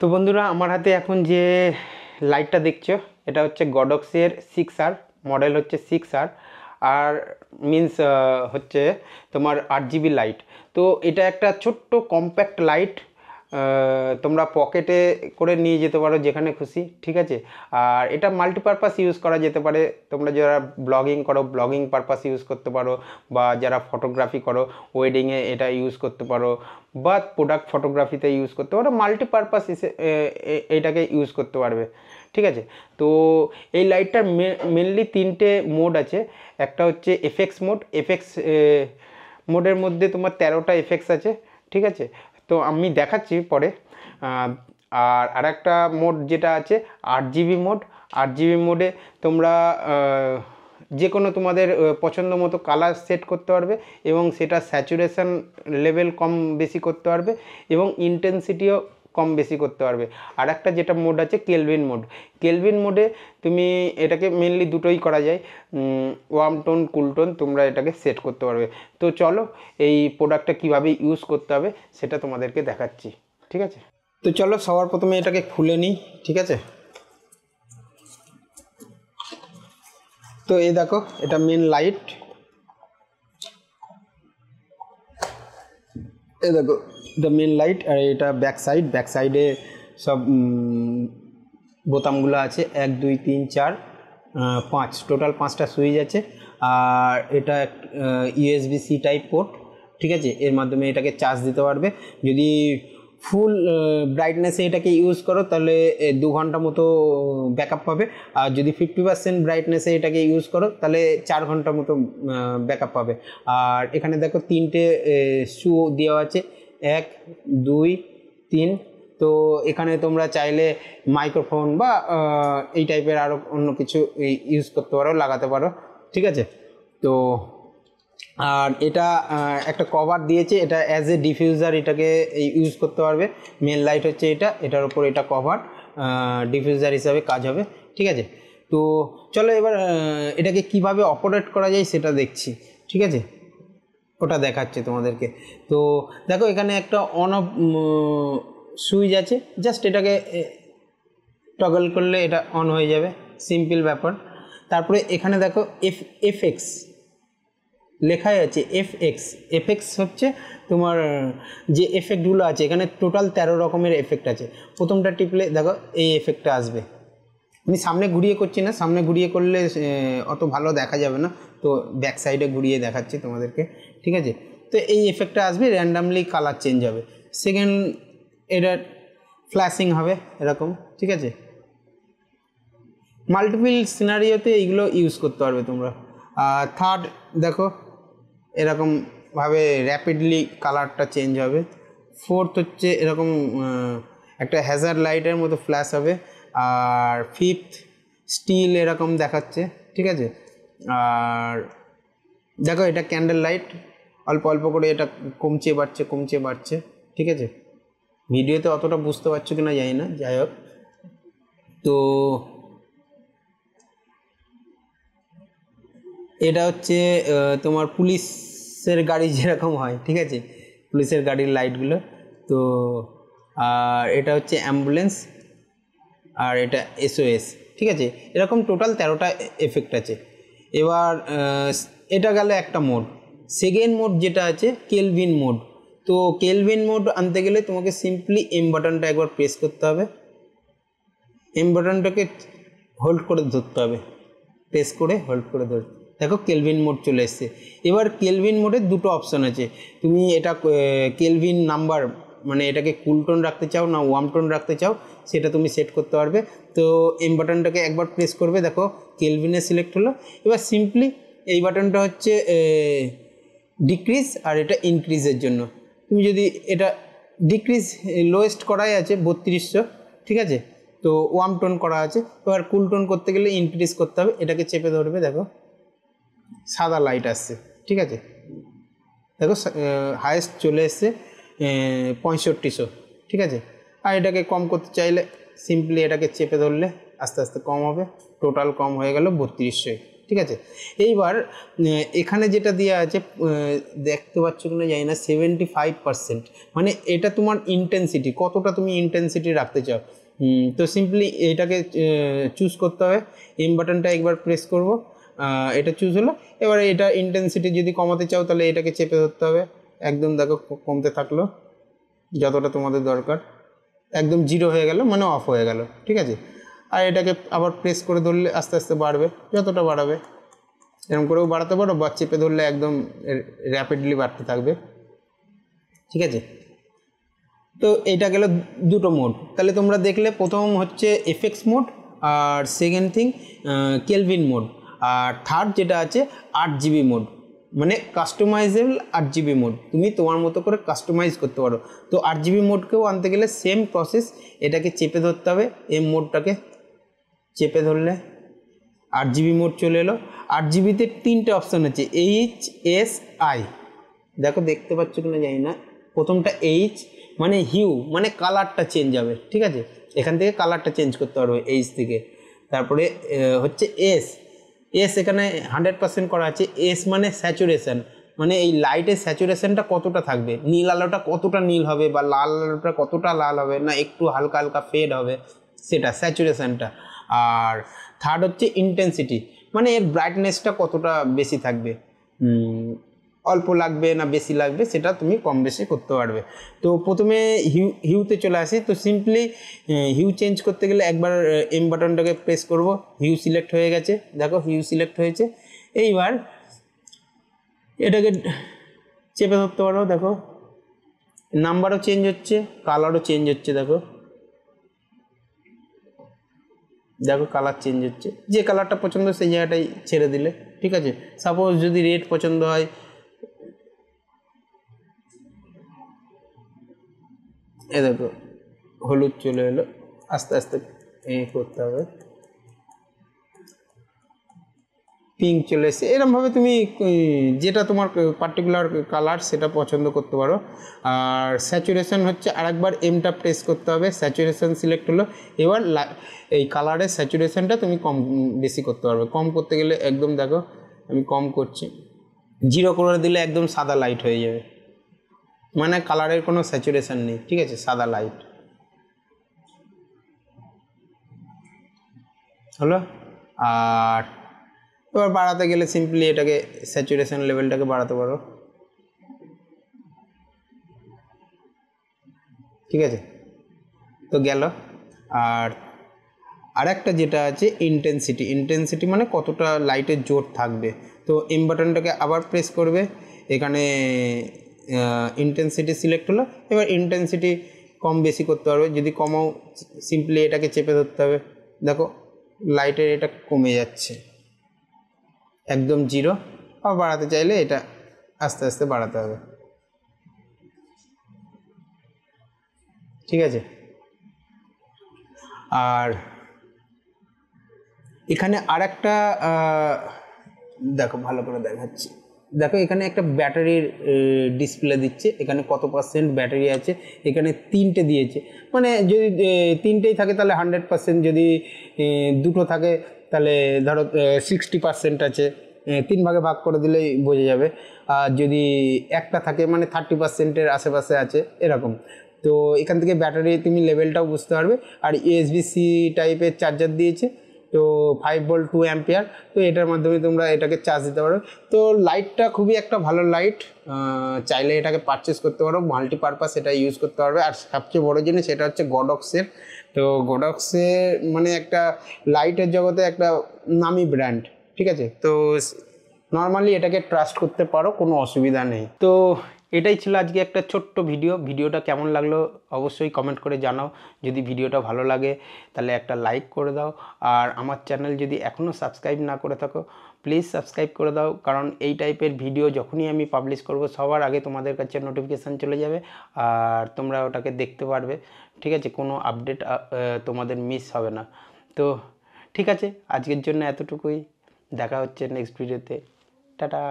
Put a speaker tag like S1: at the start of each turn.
S1: তো বন্ধুরা, আমার হাতে এখন যে লাইটটা দেখছো এটা হচ্ছে গডক্সের 6R, মডেল হচ্ছে 6R আর মিন্স হচ্ছে তোমার 8GB লাইট। তো এটা একটা ছোট্ট কম্প্যাক্ট লাইট, তোমরা পকেটে করে নিয়ে যেতে পারো যেখানে খুশি, ঠিক আছে। আর এটা মাল্টিপারপাস ইউজ করা যেতে পারে। তোমরা যারা ব্লগিং করো ব্লগিং পারপাস ইউজ করতে পারো, বা যারা ফটোগ্রাফি করো ওয়েডিংয়ে এটা ইউজ করতে পারো, বা প্রোডাক্ট ফটোগ্রাফিতে ইউজ করতে পারো, মাল্টিপারপাস এইটাকে ইউজ করতে পারবে, ঠিক আছে। তো এই লাইটটার মেনলি তিনটে মোড আছে। একটা হচ্ছে এফএক্স মোড। এফএক্স মোডের মধ্যে তোমার 13টা এফএক্স আছে, ঠিক আছে। তো আমি দেখাচ্ছি পরে। আর আরেকটা মোড যেটা আছে 8GB মোড। 8GB মোডে তোমরা যে কোনো তোমাদের পছন্দ মতো কালার সেট করতে পারবে, এবং সেটা স্যাচুরেশন লেভেল কম বেশি করতে পারবে, এবং ইন্টেন্সিটিও কম বেশি করতে পারবে। আর একটা যেটা মোড আছে কেলভিন মোড। কেলভিন মোডে তুমি এটাকে মেনলি দুটোই করা যায়, ওয়ার্ম টোন কুল টোন তোমরা এটাকে সেট করতে পারবে। তো চলো এই প্রোডাক্টটা কীভাবে ইউজ করতে হবে সেটা তোমাদেরকে দেখাচ্ছি, ঠিক আছে। তো চলো সবার প্রথমে এটাকে খুলে নিই, ঠিক আছে। তো এই দেখো, এটা মেন লাইট। এই দেখো এটা মেন লাইট, আর এটা ব্যাক সাইডে সব বোতামগুলো আছে, 1 2 3 4 5, টোটাল 5টা সুইচ আছে। আর এটা USB-C টাইপ পোর্ট, ঠিক আছে। এর মাধ্যমে এটাকে চার্জ দিতে পারবে। যদি ফুল ব্রাইটনেসে এটাকে ইউজ করো তাহলে 2 ঘন্টা মতো ব্যাকআপ পাবে। আর যদি 50% ব্রাইটনেসে এটাকে ইউজ করো তাহলে 4 ঘন্টা মতো ব্যাকআপ পাবে। আর এখানে দেখো 3টে শু দেওয়া আছে, 1 2 3। তো এখানে তোমরা চাইলে মাইক্রোফোন বা এই টাইপের আরও অন্য কিছু ইউজ করতে পারো, লাগাতে পারো, ঠিক আছে। তো আর এটা একটা কভার দিয়েছে, এটা অ্যাজ এ ডিফিউজার এটাকে ইউজ করতে পারবে। মেন লাইট হচ্ছে এটার উপর এটা কভার ডিফিউজার হিসাবে কাজ হবে, ঠিক আছে। তো চলো এবার এটাকে কিভাবে অপারেট করা যায় সেটা দেখছি, ঠিক আছে। ওটা দেখাচ্ছে তোমাদেরকে। তো দেখো এখানে একটা অন অফ সুইচ আছে, জাস্ট এটাকে টগল করলে এটা অন হয়ে যাবে, সিম্পল ব্যাপার। তারপরে এখানে দেখো এফএক্স লেখাই আছে, এফএক্স হচ্ছে তোমার যে এফেক্টগুলো আছে। এখানে টোটাল 13 রকমের এফেক্ট আছে। প্রথমটা টিপলে দেখো এই এফেক্টটা আসবে। আমি সামনে ঘুরিয়ে করছি না, সামনে ঘুরিয়ে করলে অত ভালো দেখা যাবে না, তো ব্যাক সাইডে ঘুরিয়ে দেখাচ্ছি তোমাদেরকে, ঠিক আছে। তো এই এফেক্টটা আসবে, র্যান্ডামলি কালার চেঞ্জ হবে। সেকেন্ড, এটা ফ্ল্যাশিং হবে এরকম, ঠিক আছে। মাল্টিপল সিনারিওতে এইগুলো ইউজ করতে পারবে তোমরা। আর থার্ড দেখো এরকমভাবে র্যাপিডলি কালারটা চেঞ্জ হবে। ফোর্থ হচ্ছে এরকম একটা হ্যাজার্ড লাইটের মতো ফ্ল্যাশ হবে। আর ফিফথ স্টিল এরকম দেখাচ্ছে, ঠিক আছে। আর দেখো এটা ক্যান্ডেল লাইট, অল্প অল্প করে এটা কমছে বাড়ছে, ঠিক আছে। ভিডিওতে অতটা বুঝতে পারছো কিনা জানি না, যাই হোক। তো এটা হচ্ছে তোমার পুলিশের গাড়ি যেরকম হয়, ঠিক আছে, পুলিশের গাড়ির লাইটগুলো। তো আর এটা হচ্ছে অ্যাম্বুলেন্স, আর এটা SOS, ঠিক আছে। এরকম টোটাল 13টা এফেক্ট আছে। এবার এটা গেল একটা মোড। সেকেন্ড মোড যেটা আছে কেলভিন মোড। তো কেলভিন মোড আনতে গেলে তোমাকে সিম্পলি এম বাটনটা একবার প্রেস করতে হবে। এম বাটনটাকে হোল্ড করে ধরতে হবে, প্রেস করে হোল্ড করে ধরতে। দেখো কেলভিন মোড চলে এসছে। এবার কেলভিন মোডের দুটো অপশান আছে। তুমি এটা কেলভিন নাম্বার, মানে এটাকে কুল টোন রাখতে চাও না ওয়ার্ম টোন রাখতে চাও, সেটা তুমি সেট করতে পারবে। তো এম বাটনটাকে একবার প্রেস করবে, দেখো কেলভিনে সিলেক্ট হলো। এবার সিম্পলি এই বাটনটা হচ্ছে ডিক্রিজ, আর এটা ইনক্রিজের জন্য। তুমি যদি এটা ডিক্রিজ লোয়েস্ট করাই আছে 3200, ঠিক আছে। তো ওয়ার্ম টোন করা আছে। এবার কুল টোন করতে গেলে ইনক্রিজ করতে হবে, এটাকে চেপে ধরবে, দেখো সাদা লাইট আসছে, ঠিক আছে। দেখো হায়েস্ট চলে এসছে 6500, ঠিক আছে। আর এটাকে কম করতে চাইলে সিম্পলি এটাকে চেপে ধরলে আস্তে আস্তে কম হবে, টোটাল কম হয়ে গেল 3200, ঠিক আছে। এইবার এখানে যেটা দেওয়া আছে দেখতে পাচ্ছ কিনা জানি না, 75%, মানে এটা তোমার ইন্টেন্সিটি, কতটা তুমি ইন্টেন্সিটি রাখতে চাও। তো সিম্পলি এটাকে চুজ করতে হবে, এম বাটনটা একবার প্রেস করব, এটা চুজ হলো। এবারে এটা ইন্টেন্সিটি যদি কমাতে চাও তাহলে এটাকে চেপে ধরতে হবে, একদম দেখো কমতে থাকলো যতটা তোমাদের দরকার, একদম 0 হয়ে গেল মানে অফ হয়ে গেল, ঠিক আছে। আর এটাকে আবার প্রেস করে ধরলে আস্তে আস্তে বাড়বে, যতটা বাড়াবে এরকম করেও বাড়াতে পারো, বা চেপে ধরলে একদম র্যাপিডলি বাড়তে থাকবে, ঠিক আছে। তো এটা গেল দুটো মোড, তাহলে তোমরা দেখলে প্রথম হচ্ছে এফএক্স মোড, আর সেকেন্ড থিং কেলভিন মোড, আর থার্ড যেটা আছে 8GB মোড, মানে কাস্টমাইজেবল 8GB মোড, তুমি তোমার মতো করে কাস্টমাইজ করতে পারো। তো 8GB মোডকেও আনতে গেলে সেম প্রসেস, এটাকে চেপে ধরতে হবে, এম মোডটাকে চেপে ধরলে 8GB মোড চলে এলো। 8GBতে 3টে অপশান আছে, HSI, দেখো দেখতে পাচ্ছ কিনা জানি না, প্রথমটা এইচ মানে হিউ, মানে কালারটা চেঞ্জ হবে, ঠিক আছে, এখান থেকে কালারটা চেঞ্জ করতে পারবে এইচ থেকে। তারপরে হচ্ছে এস এখানে 100% করা আছে। এস মানে স্যাচুরেশন, মানে এই লাইটের স্যাচুরেশনটা কতটা থাকবে, নীল আলোটা কতটা নীল হবে, বা লাল আলোটা কতটা লাল হবে, না একটু হালকা হালকা ফেড হবে, সেটা স্যাচুরেশনটা। আর থার্ড হচ্ছে ইন্টেন্সিটি, মানে এর ব্রাইটনেসটা কতটা বেশি থাকবে, অল্প লাগবে না বেশি লাগবে, সেটা তুমি কম বেশি করতে পারবে। তো প্রথমে হিউতে চলে আসি। তো সিম্পলি হিউ চেঞ্জ করতে গেলে একবার এম বাটনটাকে প্রেস করব, হিউ সিলেক্ট হয়ে গেছে, দেখো হিউ সিলেক্ট হয়েছে। এইবার এটাকে চেপে ধরতে পারো, দেখো নাম্বারও চেঞ্জ হচ্ছে, কালারও চেঞ্জ হচ্ছে, দেখো দেখো কালার চেঞ্জ হচ্ছে, যে কালারটা পছন্দ সেই জায়গাটাই ছেড়ে দিলে, ঠিক আছে। সাপোজ যদি রেড পছন্দ হয়, এ দেখো হলুদ চলে এলো, আস্তে আস্তে করতে হবে, পিঙ্ক চলে এসে, এরকমভাবে তুমি যেটা তোমার পার্টিকুলার কালার সেটা পছন্দ করতে পারো। আর স্যাচুরেশন হচ্ছে আরেকবার এমটা প্রেস করতে হবে, স্যাচুরেশন সিলেক্ট হলো। এবার এই কালারের স্যাচুরেশনটা তুমি কম বেশি করতে পারবে। কম করতে গেলে একদম দেখো আমি কম করছি, 0 করে দিলে একদম সাদা লাইট হয়ে যাবে, মানে কালারের কোনো স্যাচুরেশন নেই, ঠিক আছে, সাদা লাইট হলো। আর এবার বাড়াতে গেলে সিম্পলি এটাকে স্যাচুরেশন লেভেলটাকে বাড়াতে পারো, ঠিক আছে, তো গেল। আর আরেকটা যেটা আছে ইন্টেন্সিটি মানে কতটা লাইটের জোর থাকবে। তো এম বাটনটাকে আবার প্রেস করবে, এখানে ইন্টেন্সিটি সিলেক্ট হলো। এবার ইন্টেন্সিটি কম বেশি করতে পারবে, যদি কমাও সিম্পলি এটাকে চেপে ধরতে হবে, দেখো লাইটের এটা কমে যাচ্ছে একদম 0। আবার বাড়াতে চাইলে এটা আস্তে আস্তে বাড়াতে হবে, ঠিক আছে। আর এখানে আরেকটা দেখো ভালো করে দেখাচ্ছি, দেখো এখানে একটা ব্যাটারির ডিসপ্লে দিচ্ছে, এখানে কত পার্সেন্ট ব্যাটারি আছে, এখানে 3টে দিয়েছে, মানে যদি 3টেই থাকে তাহলে 100%, যদি 2টো থাকে তাহলে ধরো 60% আছে, 3 ভাগে ভাগ করে দিলেই বোঝা যাবে। আর যদি একটা থাকে মানে 30%-এর আশেপাশে আছে এরকম। তো এখান থেকে ব্যাটারি তুমি লেভেলটাও বুঝতে পারবে। আর USB-C টাইপের চার্জার দিয়েছে, তো 5 ভোল্ট 2 অ্যাম্পিয়ার, তো এটার মাধ্যমে তোমরা এটাকে চার্জ দিতে পারো। তো লাইটটা খুবই একটা ভালো লাইট, চাইলে এটাকে পারচেস করতে পারো, মাল্টিপারপাস এটা ইউজ করতে পারবে। আর সবচেয়ে বড় জিনিস এটা হচ্ছে গডক্সের। তো গডক্সের মানে একটা লাইটের জগতে একটা নামি ব্র্যান্ড, ঠিক আছে। তো নর্মালি এটাকে ট্রাস্ট করতে পারো, কোনো অসুবিধা নেই। তো এটাই ছিল আজকে একটা ছোট্ট ভিডিওটা কেমন লাগলো অবশ্যই কমেন্ট করে জানাও। যদি ভিডিওটা ভালো লাগে তাহলে একটা লাইক করে দাও। আর আমার চ্যানেল যদি এখনও সাবস্ক্রাইব না করে থাকো প্লিজ সাবস্ক্রাইব করে দাও, কারণ এই টাইপের ভিডিও যখনই আমি পাবলিশ করব সবার আগে তোমাদের কাছে নোটিফিকেশান চলে যাবে, আর তোমরা ওটাকে দেখতে পারবে, ঠিক আছে, কোনো আপডেট তোমাদের মিস হবে না। তো ঠিক আছে, আজকের জন্য এতটুকুই, দেখা হচ্ছে নেক্সট ভিডিওতে, টাটা।